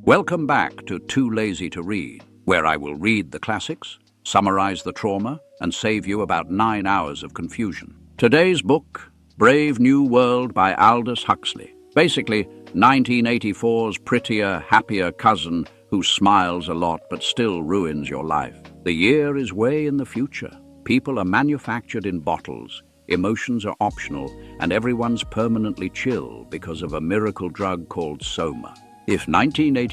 Welcome back to Too Lazy to Read, where I will read the classics, summarize the trauma, and save you about 9 hours of confusion. Today's book, Brave New World by Aldous Huxley. Basically, 1984's prettier, happier cousin who smiles a lot but still ruins your life. The year is way in the future. People are manufactured in bottles, emotions are optional, and everyone's permanently chill because of a miracle drug called Soma. If 1980